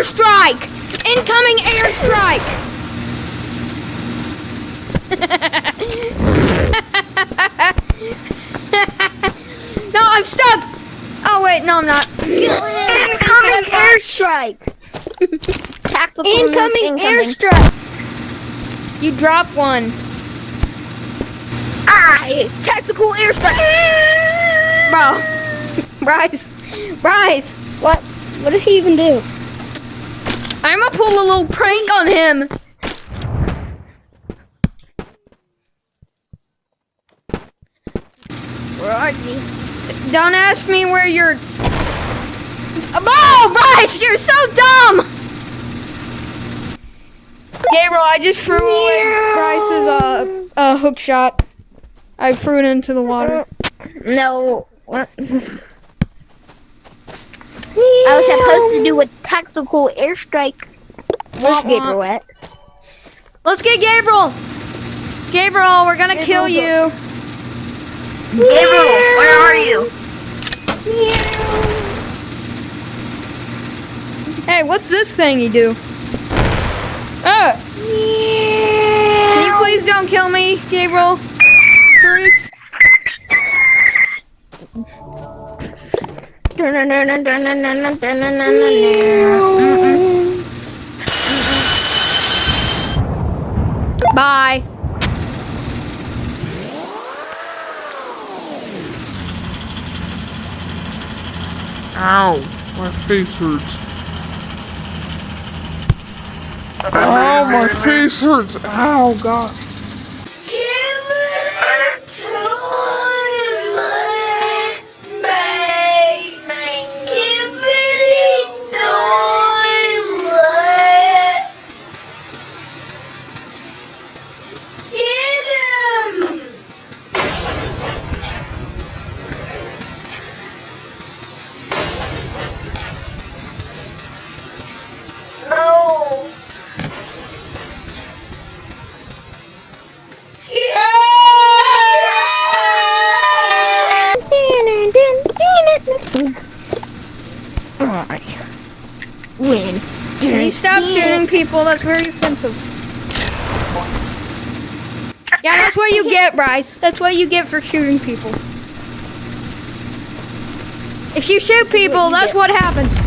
airstrike! Incoming airstrike! No, I'm stuck! Oh wait, no I'm not. Incoming airstrike! Tactical Incoming airstrike! You dropped one. Tactical airstrike! Bro. Bryce. What? What did he even do? I'm gonna pull a little prank on him. Where are you? Don't ask me where you're... Oh, Bryce, you're so dumb! Gabriel, I just threw away Bryce's hook shot. I threw it into the water. No. What? I was supposed to do a tactical airstrike. Where's Gabriel at? Let's get Gabriel! Gabriel, we're gonna kill you. Gabriel, where are you? Hey, what's this thing you do? Can you please don't kill me, Gabriel? Please? Bye. Ow, my face hurts. Ow, my face hurts. Ow, God. Win. Can you stop shooting people? That's very offensive. Yeah, that's what you get, Bryce. That's what you get for shooting people. If you shoot people, that's what happens.